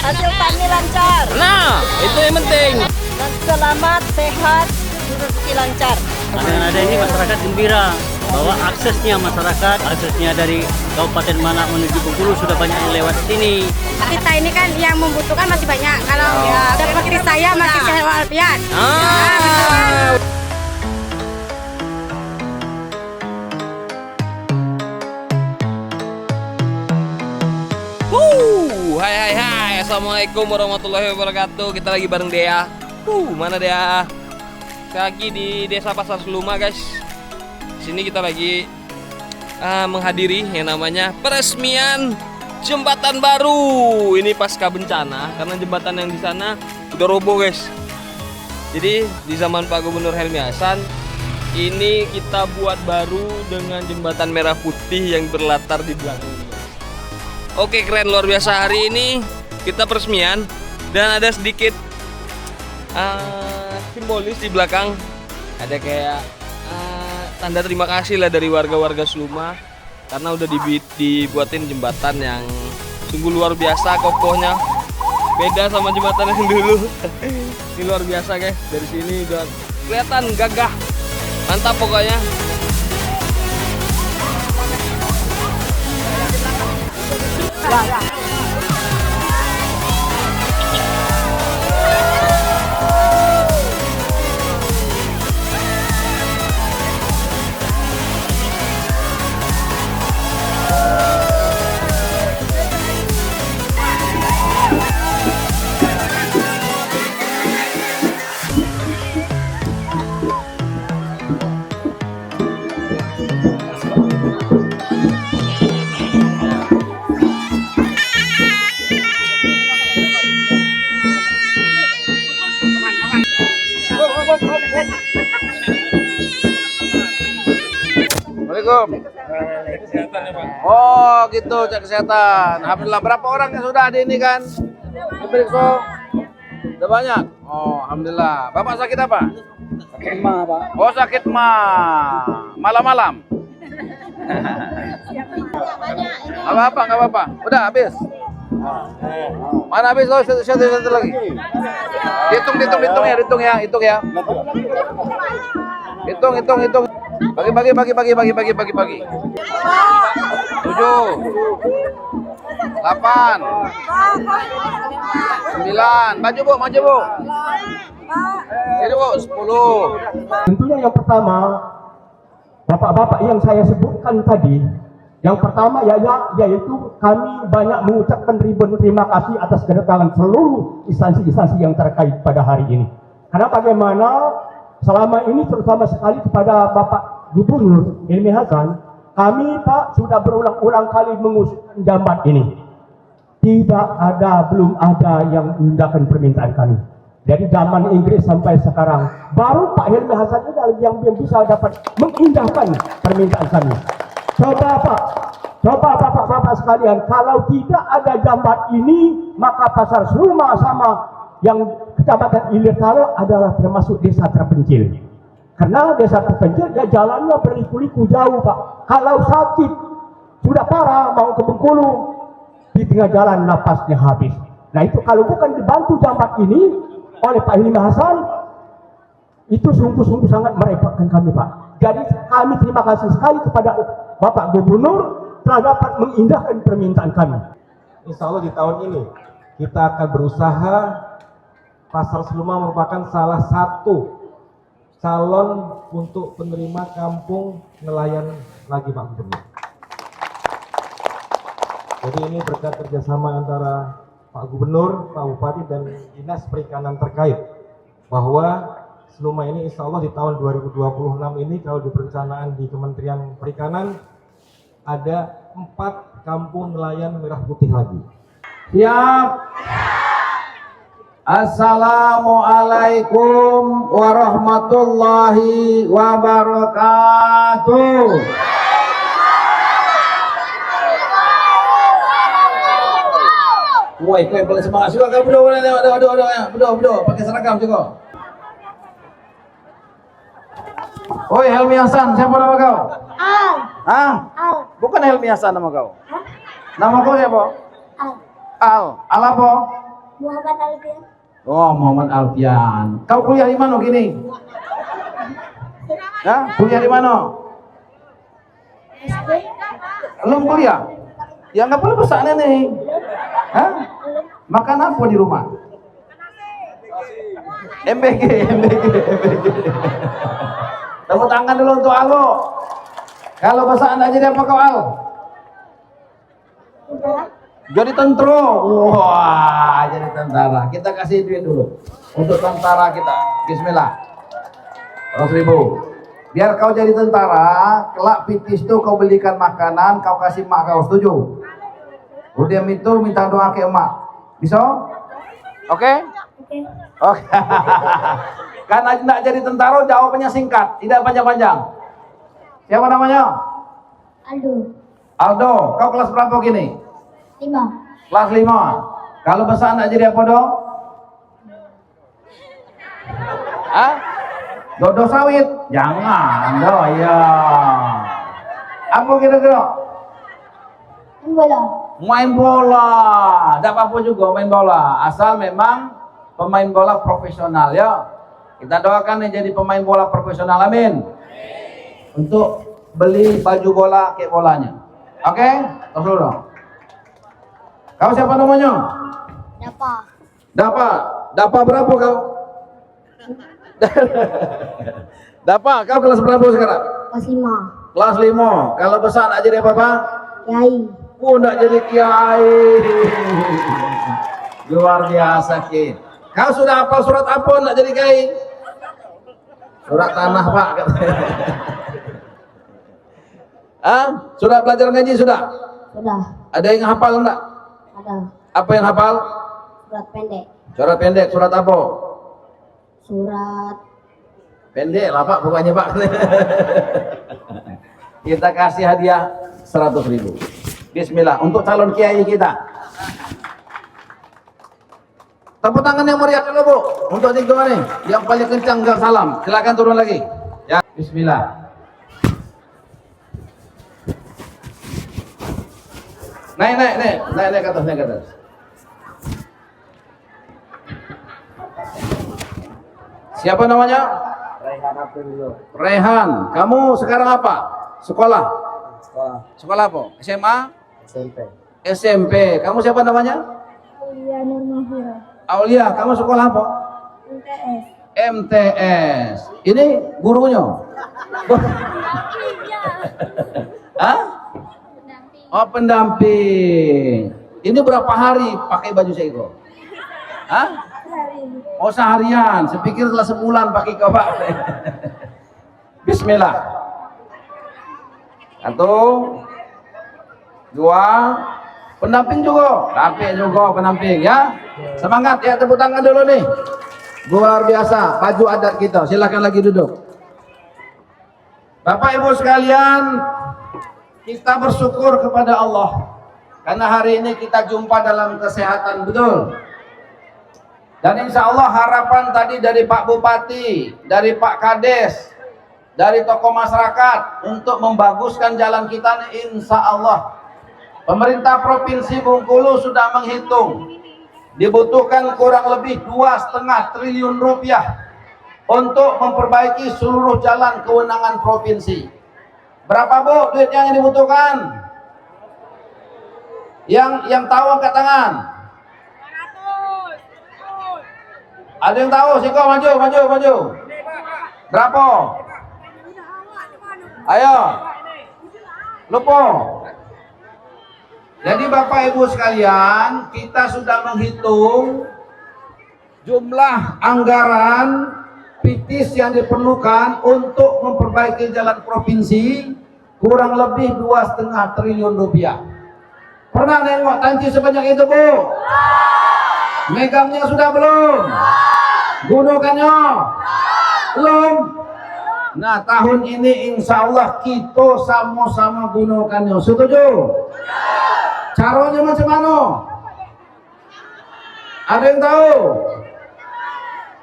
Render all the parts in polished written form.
hasil tani lancar. Nah, itu yang penting. Dan selamat, sehat, rezeki lancar. Dengan ada ini masyarakat gembira bahwa aksesnya dari Kabupaten Malang menuju Bengkulu sudah banyak yang lewat sini. Kita ini kan yang membutuhkan masih banyak. Kalau seperti saya masih sehat walafiat. Hai, assalamualaikum warahmatullahi wabarakatuh. Kita lagi bareng Dea. Mana Dea? Saya lagi di Desa Pasar Seluma, guys. Sini kita lagi menghadiri yang namanya peresmian jembatan baru. Ini pasca bencana karena jembatan yang di sana udah roboh, guys. Jadi di zaman Pak Gubernur Helmi Hasan ini kita buat baru dengan jembatan merah putih yang berlatar di belakang. Oke, keren, luar biasa. Hari ini kita peresmian dan ada sedikit simbolis di belakang. Ada kayak tanda terima kasih lah dari warga-warga Seluma karena udah dibuatin jembatan yang sungguh luar biasa, kokohnya beda sama jembatan yang dulu. Ini luar biasa, guys. Dari sini udah kelihatan gagah, mantap pokoknya. Assalamualaikum. Kesehatan ya, Pak. Oh gitu, cek kesehatan. Alhamdulillah. Berapa orang yang sudah di ini kan? Diperiksa. Udah banyak. Oh, alhamdulillah. Bapak sakit apa? Sakit mah, Pak. Oh, sakit mah. Malam-malam. Nggak apa-apa. Udah habis. Mana habis? Oh, satu lagi. Hitung ya. Hitung. Bagi. 7 8 9. Maju Bu. Ini Bu, 10. Tentunya yang pertama, bapak-bapak yang saya sebutkan tadi, yang pertama yaitu kami banyak mengucapkan ribuan terima kasih atas kedatangan seluruh instansi-instansi yang terkait pada hari ini. Karena bagaimana selama ini terutama sekali kepada Bapak Gubernur Helmi Hasan, kami Pak sudah berulang-ulang kali mengusulkan jambat ini. Belum ada yang mengindahkan permintaan kami. Dari zaman Inggris sampai sekarang, baru Pak Helmi Hasan yang bisa dapat mengindahkan permintaan kami. Coba Bapak sekalian, kalau tidak ada jambat ini, maka Pasar Seluma sama yang Kecamatan Ilir Talo adalah termasuk desa terpencil. Karena desa terpencil, dia jalannya berliku-liku jauh, Pak. Kalau sakit, sudah parah, mau ke Bengkulu, di tengah jalan napasnya habis. Nah itu kalau bukan dibantu jambat ini oleh Pak Helmi Hasan, itu sungguh-sungguh sangat merepotkan kami, Pak. Jadi kami terima kasih sekali kepada Bapak Gubernur telah dapat mengindahkan permintaan kami. Insya Allah di tahun ini kita akan berusaha. Pasar Seluma merupakan salah satu calon untuk penerima kampung nelayan lagi, Pak Gubernur. Jadi ini berkat kerjasama antara Pak Gubernur, Pak Bupati, dan Dinas Perikanan terkait bahwa Seluma ini insya Allah di tahun 2026 ini kalau di perencanaan di Kementerian Perikanan ada 4 kampung nelayan merah putih lagi. Siap. Assalamualaikum warahmatullahi wabarakatuh. Woi, kau boleh semangat juga kau berdua, pakai seragam juga. Oi, Helmi Hasan, siapa nama kau? Al. Bukan Helmi Hasan nama kau. Nama kau siapa? Al. Al apa? Muhammad Alfian. Oh, Muhammad Alfian. Kau kuliah di mana gini? Hah? Kuliah di mana? Belum kuliah? Ya nggak boleh besar nih. Hah? Makan apa di rumah? MBG. Tepuk tangan dulu untuk Albo. Kalau bahasa Anda jadi apa kau Al? Jadi tentara. Wah, jadi tentara. Kita kasih duit dulu untuk tentara kita. Bismillah. 100.000. Biar kau jadi tentara, kelak pitis tuh kau belikan makanan, kau kasih mak kau, setuju? Udah itu minta doa ke emak. Bisa? Oke? Oke. Karena tidak jadi tentara, jawabannya singkat, tidak panjang-panjang. Siapa namanya? Aldo. Kau kelas berapa gini? 5. Kelas 5. Kalau besar nak jadi apa dong? Hah? Dodo sawit? Jangan, doh ya. Apa kira-kira? Main bola. Tidak apa-apa juga main bola, asal memang pemain bola profesional ya. Kita doakan yang jadi pemain bola profesional, amin. Untuk beli baju bola kayak bolanya. Oke? Terus dulu dong. Kau siapa namanya? Dapa berapa kau? Dapa, kau kelas berapa sekarang? Kelas 5. Kelas 5. Kalau besar nak jadi apa? Kiai. Nak jadi kiai. Luar biasa, Ki. Kau sudah hafal surat apa nak jadi kiai? Surat tanah, Pak. Sudah belajar ngaji sudah? Sudah. Ada yang hafal enggak? Ada. Apa yang hafal? Surat pendek. Surat pendek, surat apa? Surat Pendek lah Pak, pokoknya Pak. Kita kasih hadiah 100.000. Bismillah, untuk calon kiai kita. Tepuk tangan yang meriah dulu Bu, untuk tiga nih, yang paling kencang gak salam. Silakan turun lagi. Ya, Bismillah. Naik ke atas, Siapa namanya? Rehan. Kamu sekarang apa? Sekolah. Sekolah apa? SMA? SMP. Kamu siapa namanya? Aulia Nur Mahira. Aulia. Kamu sekolah apa? MTS. Ini gurunya? Hah? Oh, pendamping. Ini berapa hari pakai baju seiko? Hah? Oh, seharian. Saya pikir setelah sebulan pakai kabak. Bismillah. 1, 2. Pendamping juga. Pendamping ya. Semangat ya, tepuk tangan dulu nih. Luar biasa, baju adat kita. Silakan lagi duduk. Bapak Ibu sekalian, kita bersyukur kepada Allah karena hari ini kita jumpa dalam kesehatan, betul. Dan insya Allah harapan tadi dari Pak Bupati, dari Pak Kades, dari tokoh masyarakat untuk membaguskan jalan kita, insya Allah pemerintah Provinsi Bengkulu sudah menghitung dibutuhkan kurang lebih 2,5 triliun rupiah untuk memperbaiki seluruh jalan kewenangan provinsi. Berapa Bu duitnya yang dibutuhkan? Yang tahu angkat tangan. Ada yang tahu? Siko maju. Berapa? Ayo. Lupa. Jadi Bapak Ibu sekalian, kita sudah menghitung jumlah anggaran PITIS yang diperlukan untuk memperbaiki jalan provinsi kurang lebih 2,5 triliun rupiah. Pernah nengok tanci sebanyak itu Bu? Megangnya sudah belum? Gunakannya? Belum? Nah, tahun ini insya Allah kita sama-sama gunakannya. Setuju? Caranya macam mana? Ada yang tahu?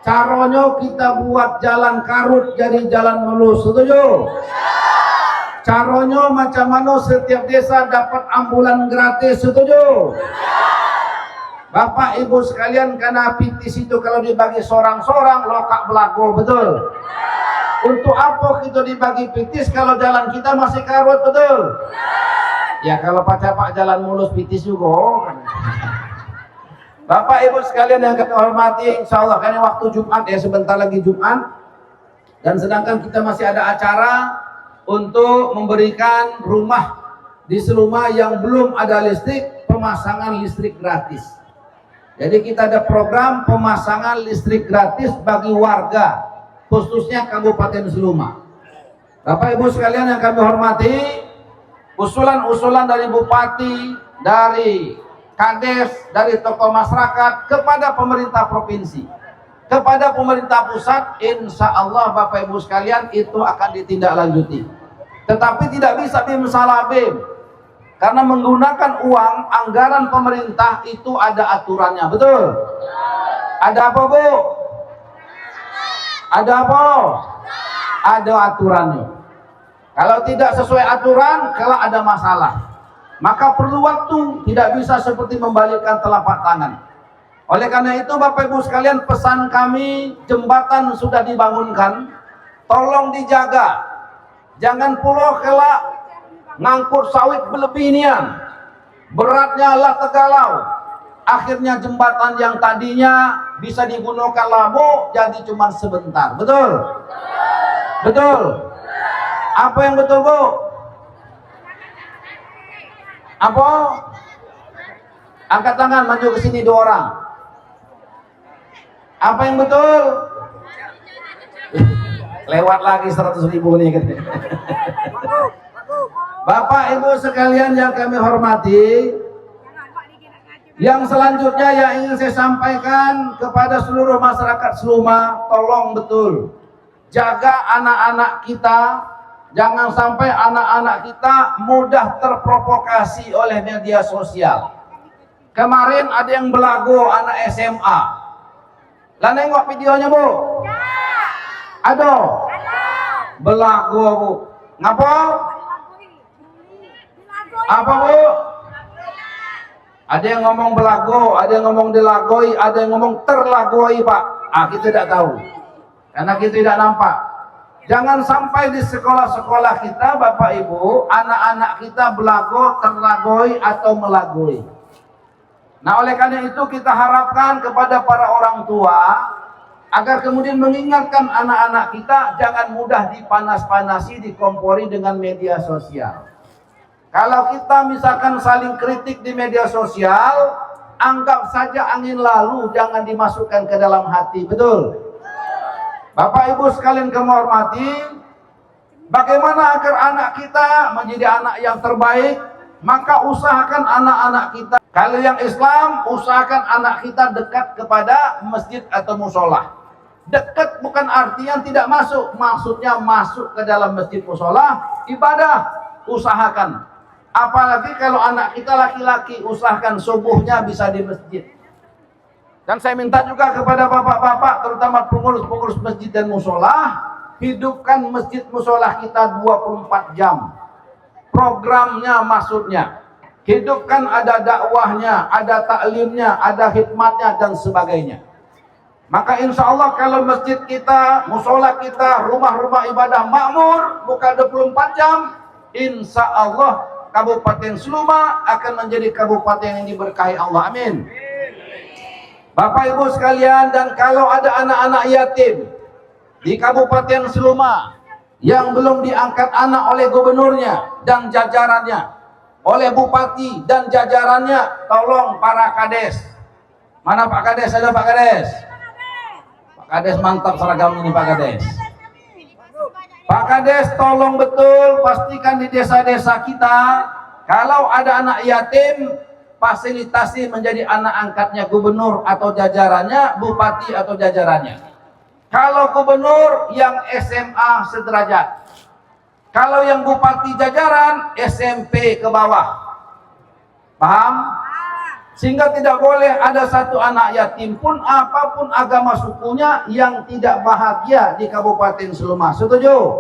Caranya kita buat jalan karut jadi jalan mulus. Setuju? Caranya macam mana setiap desa dapat ambulan gratis. Setuju? Bapak Ibu sekalian, karena pitis itu kalau dibagi sorang-sorang lokak belago, betul? Untuk apa kita dibagi pitis kalau jalan kita masih karut, betul? Ya kalau pak jalan mulus pitis juga. Bapak Ibu sekalian yang kita hormati, insya Allah karena waktu Jumat ya, sebentar lagi Jumat. Dan sedangkan kita masih ada acara untuk memberikan rumah di Seluma yang belum ada listrik, pemasangan listrik gratis. Jadi kita ada program pemasangan listrik gratis bagi warga, khususnya Kabupaten Seluma. Bapak Ibu sekalian yang kami hormati, usulan-usulan dari Bupati, dari Kades, dari tokoh masyarakat kepada pemerintah provinsi, kepada pemerintah pusat, insya Allah Bapak Ibu sekalian itu akan ditindaklanjuti. Tetapi tidak bisa bim-salabim. Karena menggunakan uang anggaran pemerintah itu ada aturannya, betul? Ada apa, Bu? Ada apa? Ada aturannya. Kalau tidak sesuai aturan, kalau ada masalah, maka perlu waktu, tidak bisa seperti membalikkan telapak tangan. Oleh karena itu Bapak Ibu sekalian, pesan kami, jembatan sudah dibangunkan, tolong dijaga. Jangan pula kelak ngangkut sawit berlebihan, beratnya lah tegalau, akhirnya jembatan yang tadinya bisa digunakan lama jadi cuma sebentar, betul? Betul? Apa yang betul, Bu? Apa? Angkat tangan, maju ke sini 2 orang. Apa yang betul? Lewat lagi 100.000 nih gitu. Bapak Ibu sekalian yang kami hormati, yang selanjutnya yang ingin saya sampaikan kepada seluruh masyarakat Seluma, tolong betul jaga anak-anak kita, jangan sampai anak-anak kita mudah terprovokasi oleh media sosial. Kemarin ada yang belago anak SMA. Lah nengok videonya, Bu? Ada. Belago, Bu. Ngapa? Apa, Bu? Ada yang ngomong belago, ada yang ngomong dilagoi, ada yang ngomong terlagoi, Pak. Kita tidak tahu. Karena kita tidak nampak. Jangan sampai di sekolah-sekolah kita, Bapak Ibu, anak-anak kita belago, terlagoi atau melagoi. Nah, oleh karena itu kita harapkan kepada para orang tua agar kemudian mengingatkan anak-anak kita jangan mudah dipanas-panasi, dikompori dengan media sosial. Kalau kita misalkan saling kritik di media sosial, anggap saja angin lalu, jangan dimasukkan ke dalam hati, betul? Bapak Ibu sekalian kami hormati, bagaimana agar anak kita menjadi anak yang terbaik, maka usahakan anak-anak kita, kalau yang Islam, usahakan anak kita dekat kepada masjid atau musola. Dekat bukan artinya tidak masuk, maksudnya masuk ke dalam masjid musola, ibadah, usahakan. Apalagi kalau anak kita laki-laki, usahakan subuhnya bisa di masjid. Dan saya minta juga kepada bapak-bapak, terutama pengurus-pengurus masjid dan musola, hidupkan masjid musola kita 24 jam. Programnya maksudnya, hidupkan ada dakwahnya, ada taklimnya, ada hikmatnya dan sebagainya. Maka insya Allah kalau masjid kita, musola kita, rumah-rumah ibadah makmur, buka 24 jam, insya Allah Kabupaten Seluma akan menjadi kabupaten yang diberkahi Allah. Amin. Bapak Ibu sekalian, dan kalau ada anak-anak yatim di Kabupaten Seluma yang belum diangkat anak oleh gubernurnya dan jajarannya, oleh bupati dan jajarannya, tolong para kades. Mana Pak Kades? Ada Pak Kades? Pak Kades mantap seragamnya ini Pak Kades. Pak Kades tolong betul pastikan di desa-desa kita kalau ada anak yatim fasilitasi menjadi anak angkatnya gubernur atau jajarannya, bupati atau jajarannya. Kalau gubernur yang SMA sederajat, kalau yang bupati jajaran SMP ke bawah. Paham? Sehingga tidak boleh ada satu anak yatim pun apapun agama sukunya yang tidak bahagia di Kabupaten Seluma. Setuju?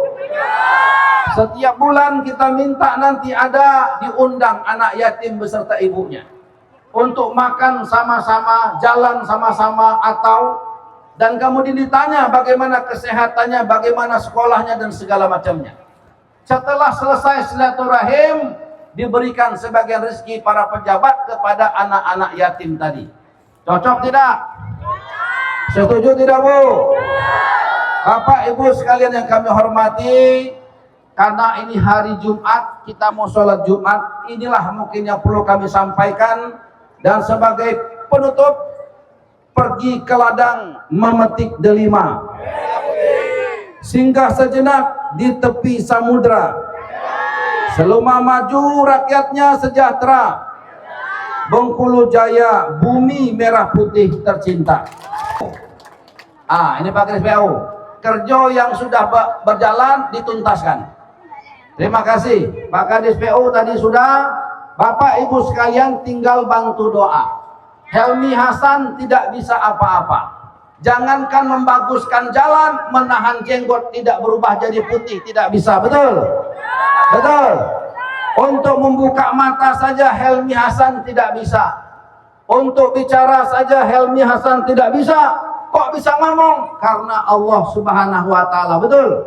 Setiap bulan kita minta nanti ada diundang anak yatim beserta ibunya. untuk makan sama-sama, jalan sama-sama, atau dan kemudian ditanya bagaimana kesehatannya, bagaimana sekolahnya dan segala macamnya. Setelah selesai silaturahim, diberikan sebagian rezeki para pejabat kepada anak-anak yatim tadi. Cocok tidak? Setuju tidak, Bu? Bapak Ibu sekalian yang kami hormati, karena ini hari Jumat, kita mau sholat Jumat, inilah mungkin yang perlu kami sampaikan. Dan sebagai penutup, pergi ke ladang memetik delima, singgah sejenak di tepi samudra, seluma maju rakyatnya sejahtera, Bengkulu Jaya bumi merah putih tercinta. Ini Pak Kris PU, kerja yang sudah berjalan dituntaskan. Terima kasih Pak Kadis PU tadi sudah. Bapak Ibu sekalian tinggal bantu doa. Helmi Hasan tidak bisa apa-apa. Jangankan membaguskan jalan, menahan jenggot tidak berubah jadi putih tidak bisa, betul? Betul. Untuk membuka mata saja Helmi Hasan tidak bisa. Untuk bicara saja Helmi Hasan tidak bisa. Kok bisa ngomong? Karena Allah Subhanahu wa taala, betul?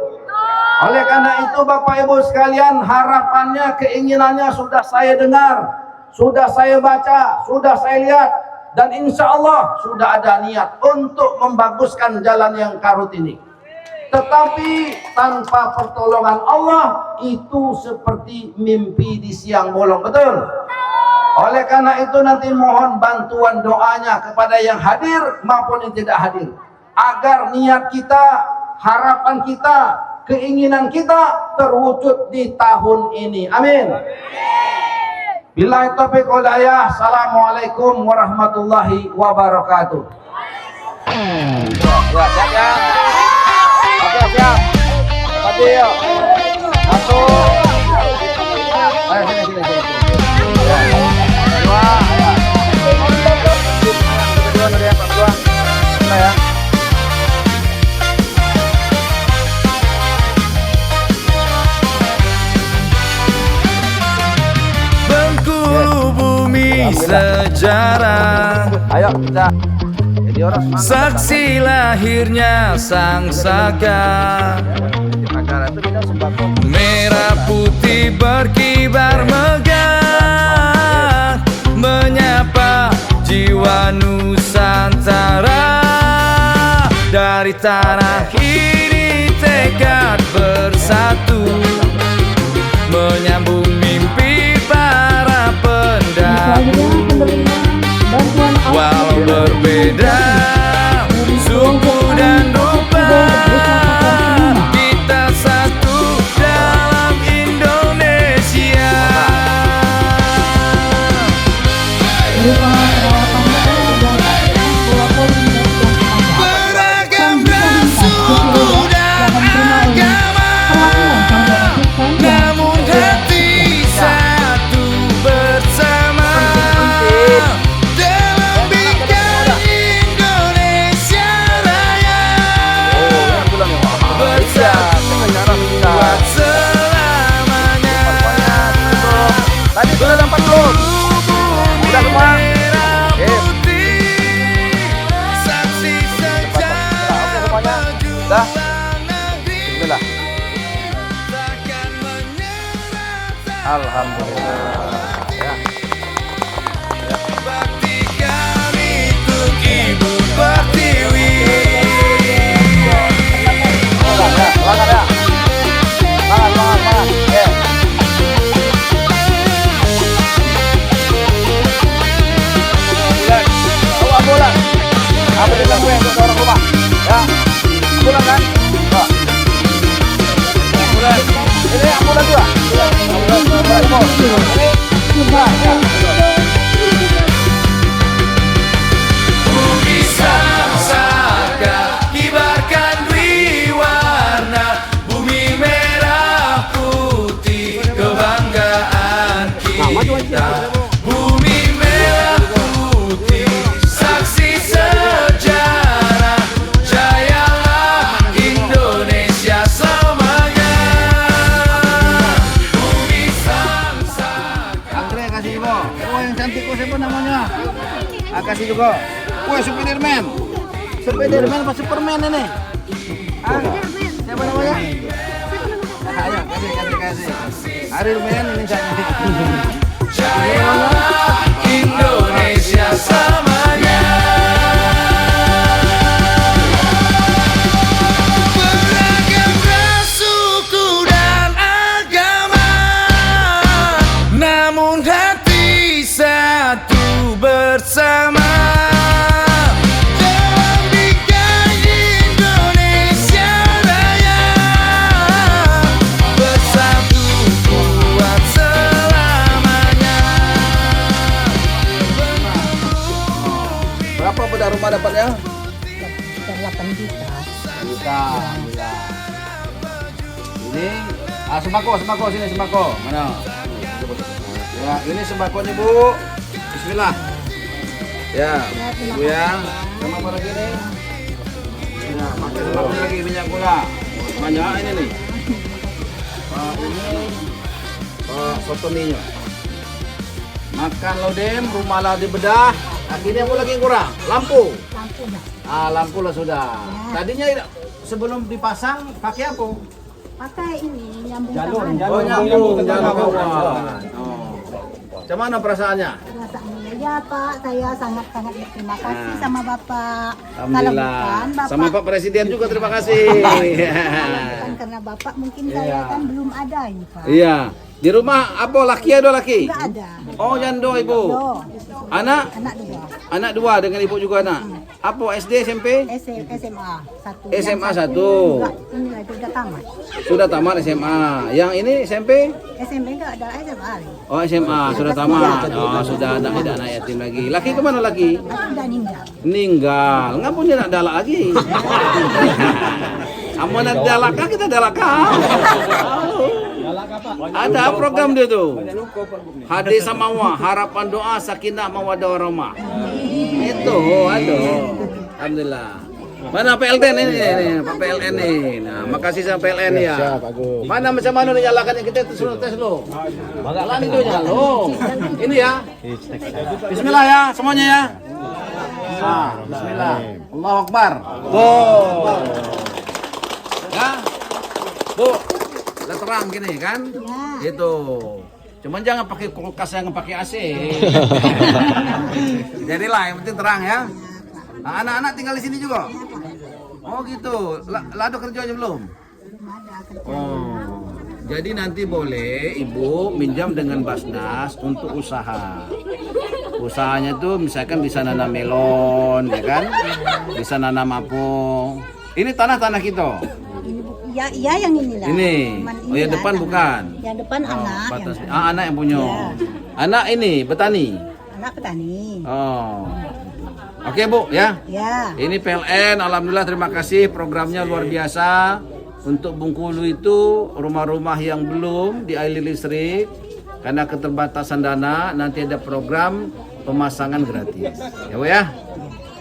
Oleh karena itu Bapak Ibu sekalian, harapannya, keinginannya sudah saya dengar, sudah saya baca, sudah saya lihat, dan insya Allah sudah ada niat untuk membaguskan jalan yang karut ini. Tetapi tanpa pertolongan Allah itu seperti mimpi di siang bolong, betul? Oleh karena itu nanti mohon bantuan doanya kepada yang hadir maupun yang tidak hadir, agar niat kita, harapan kita, keinginan kita terwujud di tahun ini. Amin. Billahi taufiq wal hidayah. Assalamualaikum warahmatullahi wabarakatuh. Siap ya. Oke, siap. Mati yuk. Satu. Ayo sini. Dua. Dua. Ya. Bengkulu bumi sejarah, Ayo kita jadi orang semangat. saksi lahirnya sang saka. Merah putih berkibar megah, menyapa jiwa Nusantara. Dari tanah ini tekad bersatu, menyambung mimpi para pendahulu. Walau berbeda suku dan rupa, kita satu dalam Indonesia. Beragam ras, suku dan agama, namun hati satu bersama. Dalam bingkai Indonesia Raya, bersatu buat selamanya. Tadi sudah dapat belum? Udah semua? Saksi sejarah perjuangan negeri, Bismillah. takkan menyerah. Alhamdulillah. Ya. Bakti kami untuk Ibu Pertiwi. Semangat ya. Semangat. Ya. Bulan. Apa yang dilakukan untuk orang rumah? Ya. Bulan kan? Pak. Bulan. Ini ambulan juga. Bumi sang saka, kibarkan dwi warna, bumi merah putih kebanggaan kita. Bumi merah putih, saksi sejarah, jayalah Indonesia selamanya. Bumi sang saka. Andre kasih Ibu. juga. Wah, Spiderman. Spiderman apa Superman ini? Ah, siapa namanya? Ayo, kasih. Ariel Man ini saya. Jaya Indonesia selamanya. Beragam ras, suku dan agama, namun hati satu bersama. Dalam bingkai Indonesia Raya, bersatu kuat selamanya. Berapa beda rumah dapatnya? 8 juta. Juta. Ini sembako sini sembako. Mana? Ya, ini sembako nih, Bu. Bismillah. Ya, Bu ya. Sama apa lagi nih? Ya, pakai sembako lagi minyak gula. Banyak ini nih. Ini soto minyak. Makan lodem, rumah lah dibedah. Akhirnya apa lagi yang kurang? Lampu. Lampu lah sudah. Tadinya sebelum dipasang pakai apa? Pakai ini nyambung Jalur. Oh, nyambung kawan. Macam mana perasaannya? Perasaannya ya Pak, saya sangat-sangat berterima kasih sama Bapak. Kalau Alhamdulillah. bukan Bapak, Sama Pak Presiden juga terima kasih. bukan karena Bapak mungkin saya kan belum ada ini Pak. Iya. Di rumah apa laki atau laki? Enggak ada. Oh, janda ibu. Loh, Anak? anak dua. Anak dua dengan ibu juga anak. Apa SD SMP? SMA satu. SMA Yang satu. enggak, inilah sudah tamat. Sudah tamat SMA. Yang ini SMP? SMP enggak ada SMA. Oh, SMA sudah tamat. Oh, sudah tidak anak yatim lagi. Laki kemana laki? Aku sudah meninggal. Meninggal. Ngapa dia nak dalak lagi? Amun nak dalak kan kita dalak kan? Ada program dia tuh. Hadis Samawa, harapan doa sakinah mawaddah warahmah. Itu, aduh. Alhamdulillah. Mana PLN ini, Pak PLN ini. Nah, makasih sama PLN ya. Mana macam mana nyalakan yang kita tes lo. Bagalan itu nyalo. Ini ya. Bismillah ya semuanya ya. Nah, bismillah. Allahu Akbar. Tuh. Ya. Bu, udah terang gini kan? Ya. Itu. Cuman jangan pakai kulkas yang pakai AC. Jadilah yang penting terang ya. Nah, anak-anak tinggal di sini juga. Oh gitu. Lado kerjanya belum? Oh. Jadi nanti boleh ibu minjam dengan Basnas untuk usaha. Usahanya tuh misalkan bisa nanam melon, ya kan? Bisa nanam apa? Ini tanah-tanah kita. Ya, yang inilah. Ini. Cuman Oh ya inilah depan tanah. bukan. Yang depan anak. Batas. Yang Anak yang punya. Ya. Anak ini petani. anak petani. Oh. Oke Bu ya. Ya. Ini PLN, alhamdulillah terima kasih programnya luar biasa. Untuk Bengkulu itu rumah-rumah yang belum dialiri listrik karena keterbatasan dana, nanti ada program pemasangan gratis. Ya Bu ya.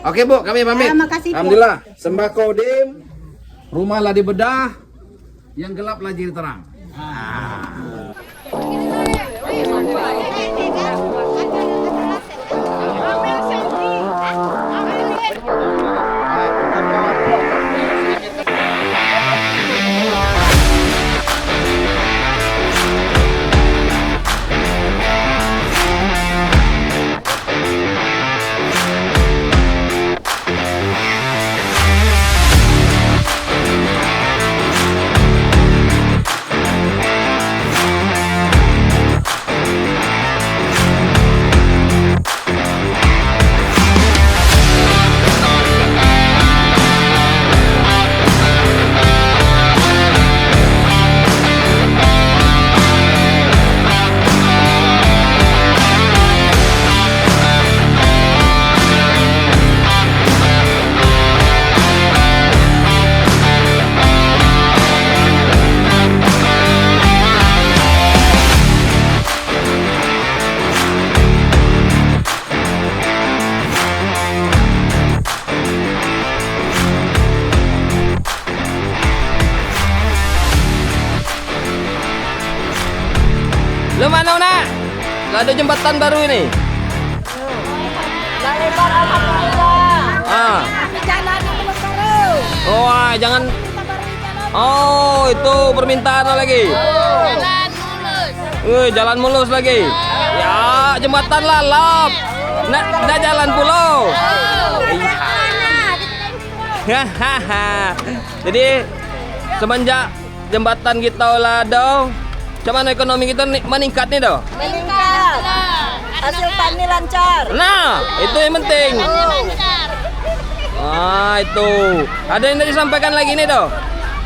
Oke Bu, kami pamit. Ya, makasih, Bu. Alhamdulillah sembako dim, rumahlah dibedah, yang gelap lah jadi terang. Lu mana nak? Gak ada jembatan baru ini. Lebar amat Wah, jangan. Oh, itu permintaan lagi. Jalan mulus lagi. Ya, jembatan lalap. Nah jalan pulau. Jadi semenjak jembatan kita ada, cuman ekonomi kita meningkat nih doh. Meningkat. Hasil tani lancar. Nah, itu yang penting. Ah, itu. Ada yang tadi disampaikan lagi nih doh.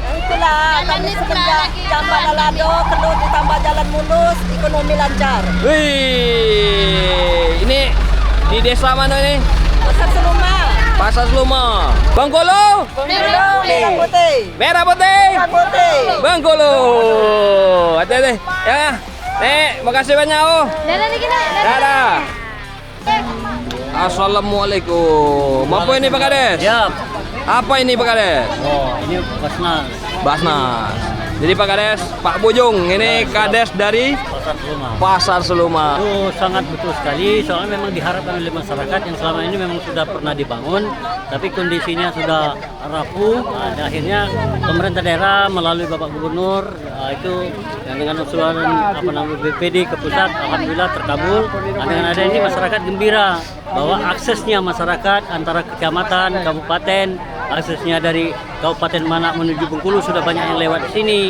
Itulah kami semenjak Jamban Alado perlu ditambah jalan mulus, ekonomi lancar. Wih, ini di desa mana nih? Pasar Seluma. Pasar Seluma. Bengkulu. Merah putih. Merah putih. Merah putih. Bengkulu. Hati-hati. Ya. Nek, makasih banyak oh. Dadah. Assalamualaikum. Apa ini Pak Kades? Ya. Apa ini Pak Kades? Oh, ini Basnas. Basnas. Jadi Pak Kades, Pak Bojong, ini Kades dari Pasar Seluma. Pasar Seluma. Itu sangat betul sekali, soalnya memang diharapkan oleh masyarakat yang selama ini memang sudah pernah dibangun, tapi kondisinya sudah rapuh. Nah, dan akhirnya pemerintah daerah melalui Bapak Gubernur itu yang dengan usulan BPD ke pusat, alhamdulillah terkabul. Nah, dengan ada ini masyarakat gembira bahwa aksesnya masyarakat antara kecamatan, kabupaten, aksesnya dari Kabupaten Manak menuju Bengkulu sudah banyak yang lewat di sini.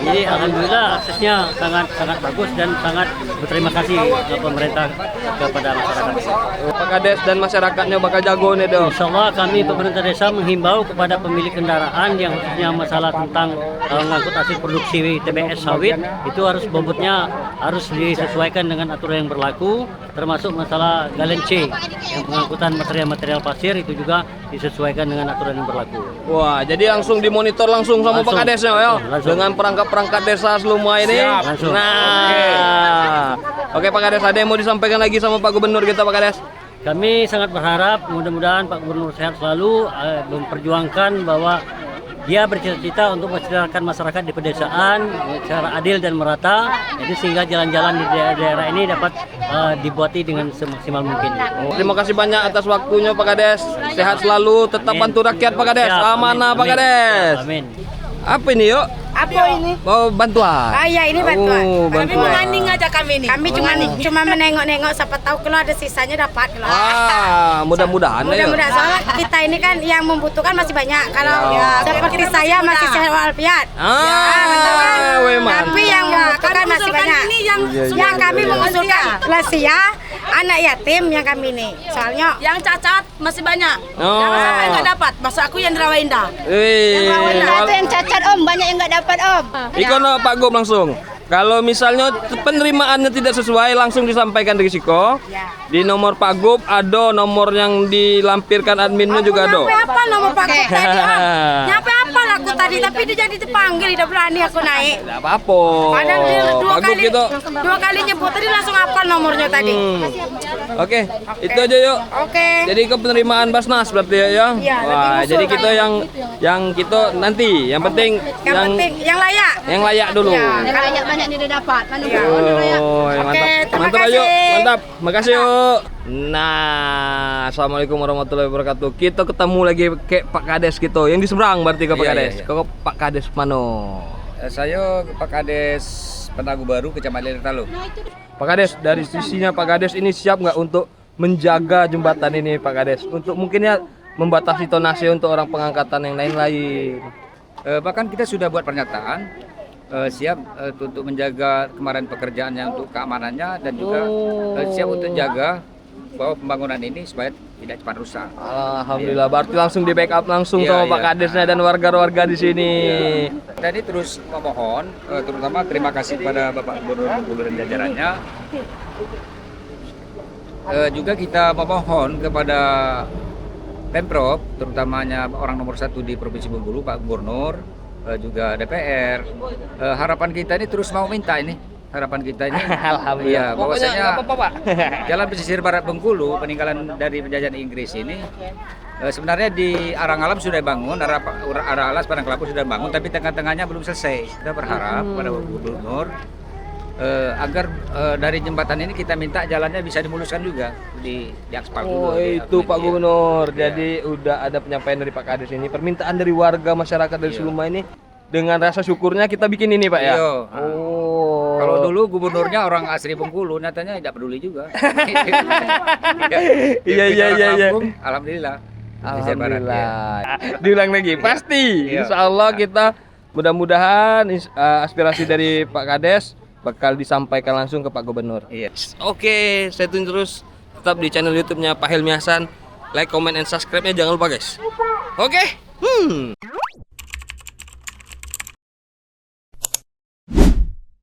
Jadi alhamdulillah aksesnya sangat bagus dan sangat berterima kasih ke pemerintah kepada masyarakat. Pak Kades dan masyarakatnya bakal jago nih dong. Insya Allah kami pemerintah desa menghimbau kepada pemilik kendaraan yang khususnya masalah tentang mengangkut hasil produksi TBS sawit itu harus bobotnya harus disesuaikan dengan aturan yang berlaku, termasuk masalah galen C yang pengangkutan material-material pasir itu juga disesuaikan dengan aturan yang berlaku. Wah, jadi langsung dimonitor langsung sama Pak Kadesnya ya. Dengan perangkat-perangkat desa Seluma ini. Langsung. Nah. Oke Pak Kades, ada yang mau disampaikan lagi sama Pak Gubernur kita Pak Kades? Kami sangat berharap mudah-mudahan Pak Gubernur sehat selalu memperjuangkan bahwa dia bercita-cita untuk mensejahterakan masyarakat di pedesaan secara adil dan merata, jadi sehingga jalan-jalan di daerah ini dapat dibuati dengan semaksimal mungkin. Terima kasih banyak atas waktunya Pak Kades. Sehat selalu, tetap Amin. bantu rakyat Pak Kades. Siap, Amanah amin, Pak amin. Kades. Amin. Apa ini yuk? Apa ini? Oh, bantuan. Ah ya, ini bantuan. Oh, Kami bantuan. menganing aja kami ini. Kami cuma menengok-nengok, siapa tahu kalau ada sisanya dapat. Mudah-mudahan ya. Mudah-mudahan soalnya kita ini kan yang membutuhkan masih banyak. Kalau seperti saya masih sehat walafiat. Betul kan? Tapi yang membutuhkan masih banyak. Yang kami mengusulkan lansia, anak yatim yang kami ini. Soalnya yang cacat masih banyak. Oh. Jangan sampai nggak dapat. Masa aku yang di Rawa Indah. ada yang cacat om, banyak yang nggak dapat om. Ikono Pak Gub langsung. Kalau misalnya penerimaannya tidak sesuai langsung disampaikan risiko. Di nomor Pak Gub ada nomor yang dilampirkan adminnya juga ada. Nyampe apa nomor Pak Gub tadi om? Nyampe apa aku tadi, tapi dia jadi dipanggil, tidak berani aku naik. Tidak apa-apa. Padahal dia Pak Gub gitu. dua kali nyebut tadi langsung hafal nomornya tadi. Oke, itu aja yuk. Oke. Jadi ke penerimaan Basnas berarti ya. Iya, Wah, nanti jadi usul kita yang kita nanti yang penting Yang penting yang layak. yang layak dulu. Ya, layak banyak dia dapat. Oh, mantap. terima Mantap kasih. ayo. Mantap. Makasih yuk. Nah, assalamualaikum warahmatullahi wabarakatuh. Kita ketemu lagi ke Pak Kades gitu. Yang di seberang berarti ke Pak Kades. Ke Pak Kades mano? Saya Pak Kades Penagu Baru, Kecamatan Talu. Pak Kades, dari sisinya Pak Kades ini siap nggak untuk menjaga jembatan ini Pak Kades? Untuk mungkin ya membatasi tonase untuk orang pengangkatan yang lain-lain. Bahkan kita sudah buat pernyataan siap untuk menjaga kemarin pekerjaannya untuk keamanannya dan juga siap untuk jaga bahwa pembangunan ini supaya tidak cepat rusak. Alhamdulillah, berarti langsung di backup langsung Iya, sama iya. Pak Kadesnya dan warga-warga di sini. Dan ini terus memohon, terutama terima kasih kepada Bapak Gubernur Bengkulu dan jajarannya. Juga kita memohon kepada Pemprov, terutamanya orang nomor 1 di Provinsi Bengkulu, Pak Gubernur, juga DPR. Harapan kita ini terus mau minta ini. Harapan kita ini, Alhamdulillah. iya, bahwasanya Pokoknya nggak apa-apa, Pak. jalan pesisir barat Bengkulu peninggalan dari penjajahan Inggris ini sebenarnya di Arang Alam sudah bangun, arah alas Padang Kelapa sudah bangun, tapi tengah-tengahnya belum selesai. Kita berharap pada Gubernur agar dari jembatan ini kita minta jalannya bisa dimuluskan juga di aspal Oh dulu. itu Pak Gubernur. Jadi udah ada penyampaian dari Pak Kades ini. Permintaan dari warga masyarakat dari Seluma ini dengan rasa syukurnya kita bikin ini Pak ya. Iya. Oh. Kalau dulu gubernurnya orang asli Bengkulu, nyatanya tidak peduli juga. Iya. Alhamdulillah. Alhamdulillah. Diulang lagi, pasti. Iya. Insya Allah kita mudah-mudahan aspirasi dari Pak Kades bakal disampaikan langsung ke Pak Gubernur. Iya. Oke, stay tune terus tetap di channel YouTube-nya Pak Helmi Hasan. Like, comment, and subscribe-nya jangan lupa guys. Oke.